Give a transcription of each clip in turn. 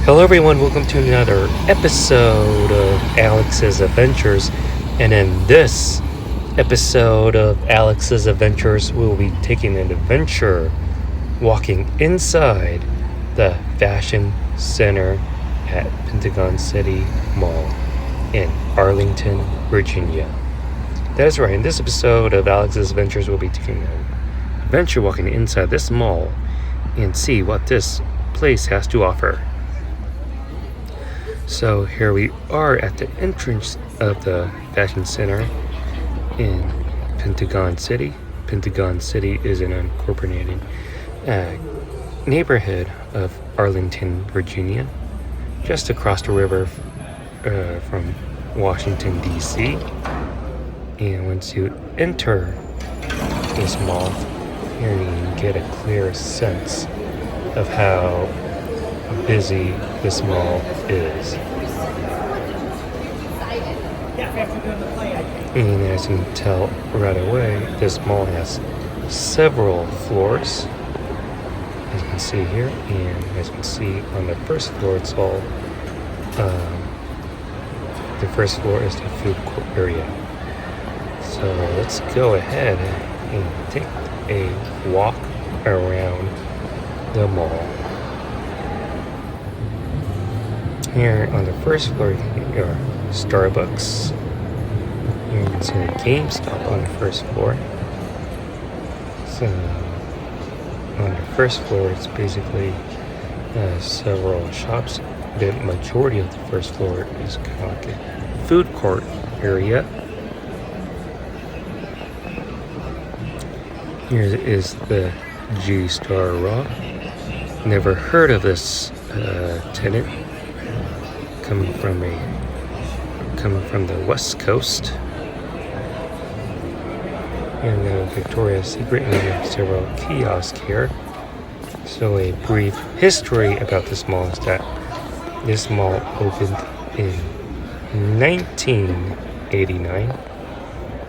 Hello, everyone. Welcome to another episode of Alex's Adventures. And in this episode of Alex's Adventures, we'll be taking an adventure walking inside the Fashion Center at Pentagon City Mall in Arlington, Virginia. That is right. In this episode of Alex's Adventures, we'll be taking an adventure walking inside this mall and see what this place has to offer. So here we are at the entrance of the Fashion Center in Pentagon City. Pentagon City is an unincorporated neighborhood of Arlington, Virginia, just across the river from Washington, D.C. And once you enter this mall, here you can get a clear sense of how busy this mall is. And as you can tell right away, this mall has several floors, as you can see here. And as you can see on the first floor, it's all the first floor is the food court area. So let's go ahead and take a walk around the mall. Here on the first floor, you can get your Starbucks. Here you can see the GameStop on the first floor. So on the first floor, it's basically several shops. The majority of the first floor is kind of like a food court area. Here is the G-Star Raw. Never heard of this tenant. Coming from the West Coast. And the Victoria's Secret, and we have several kiosks here. So a brief history about this mall is that this mall opened in 1989,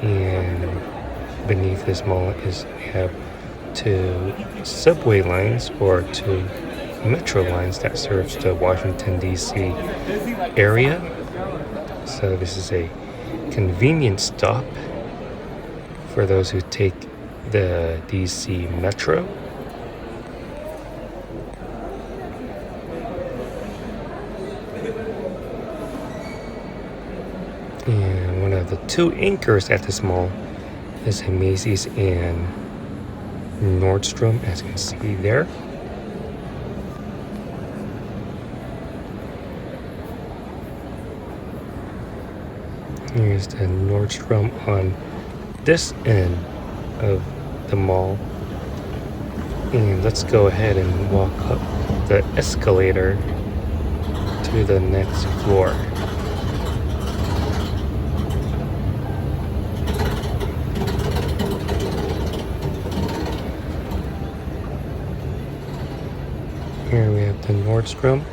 and beneath this mall we have two subway lines or two metro lines that serves the Washington, D.C. area. So this is a convenience stop for those who take the D.C. metro. And one of the two anchors at this mall is a Macy's and Nordstrom, as you can see there. Here's the Nordstrom on this end of the mall. And let's go ahead and walk up the escalator to the next floor. Here we have the Nordstrom.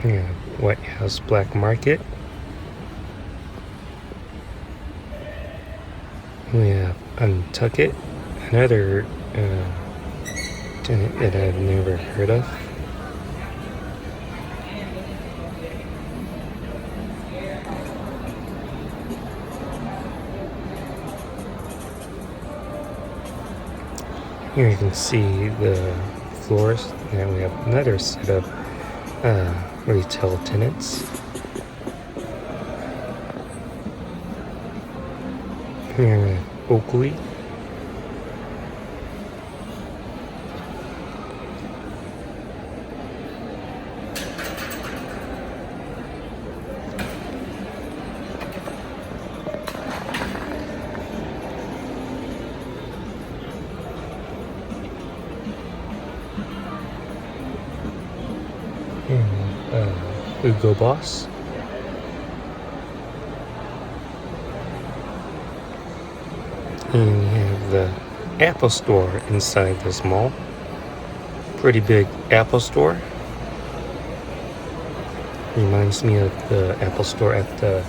Yeah, White House Black Market. We have Untuckit, another tenant that I've never heard of. Here you can see the floors. Now we have another set of retail tenants. Here we have Oakley. Hugo Boss. And we have the Apple Store inside this mall. Pretty big Apple Store. Reminds me of the Apple Store at the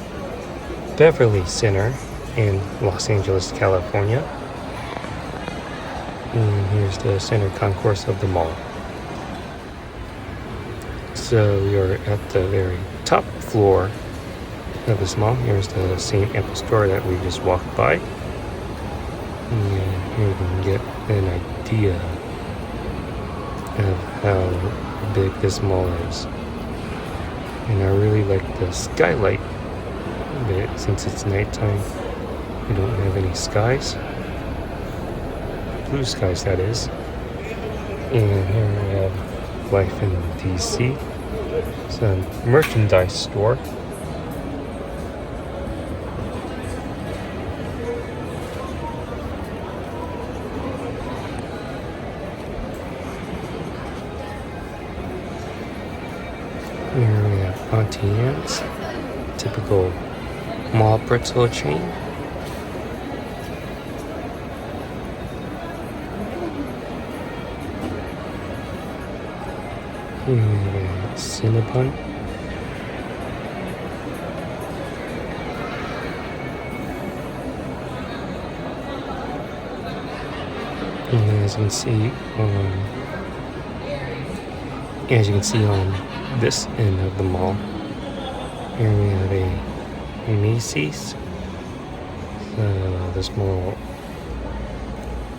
Beverly Center in Los Angeles, California. And here's the center concourse of the mall. So we are at the very top floor of this mall. Here's the same Apple store that we just walked by. And here we can get an idea of how big this mall is. And I really like the skylight, but since it's nighttime, we don't have any skies. Blue skies, that is. And here we have Life in DC. It's a merchandise store. Here we have Auntie Anne's, typical mall pretzel chain. Here we have a Cinnabon. And as you can see on this end of the mall, here we have a Macy's. The mall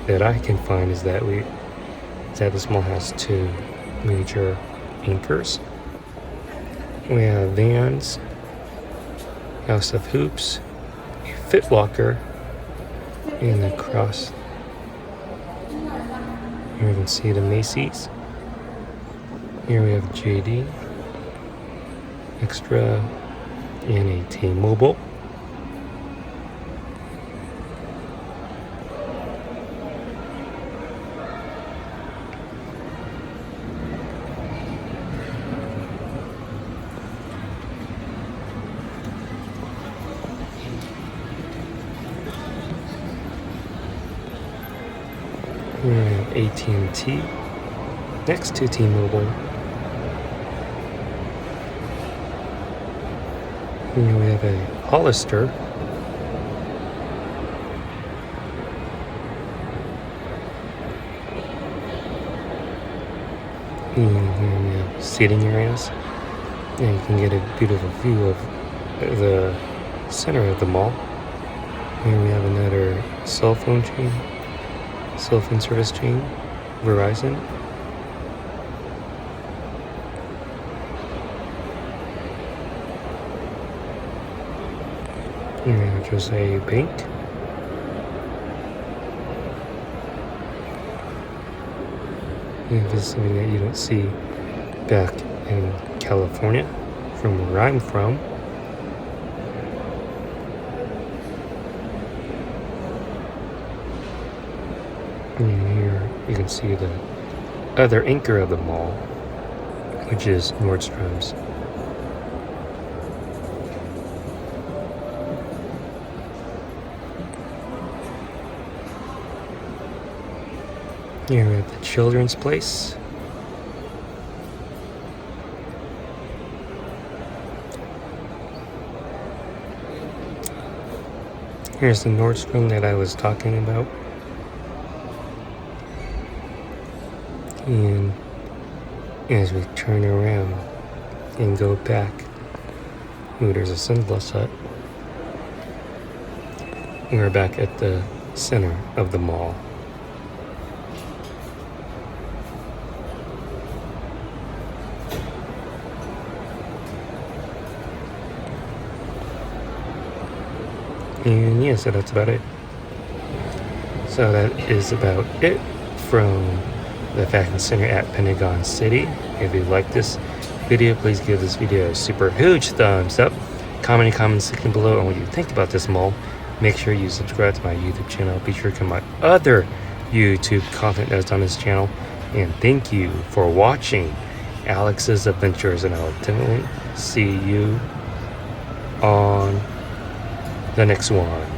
that I can find is that this mall has two major anchors. We have Vans, House of Hoops, a Fit Locker, and across here you can see the Macy's. Here we have JD, Extra, and a T-Mobile. Here we have AT&T next to T-Mobile. Here we have a Hollister. And here we have seating areas. And you can get a beautiful view of the center of the mall. Here we have another cell phone service chain, Verizon. Here we just a bank. And this is something that you don't see back in California, from where I'm from. And here you can see the other anchor of the mall, which is Nordstrom's. Here we have the children's place. Here's the Nordstrom that I was talking about. And as we turn around and go back, ooh, there's a sunglass hut. And we're back at the center of the mall. And yeah, so that's about it. So that is about it from the Fashion Center at Pentagon City. If you like this video, please give this video a super huge thumbs up. Comment in the comment section below on what you think about this mall. Make sure you subscribe to my YouTube channel. Be sure to come my other YouTube content that's on this channel. And thank you for watching Alex's Adventures, and I'll definitely see you on the next one.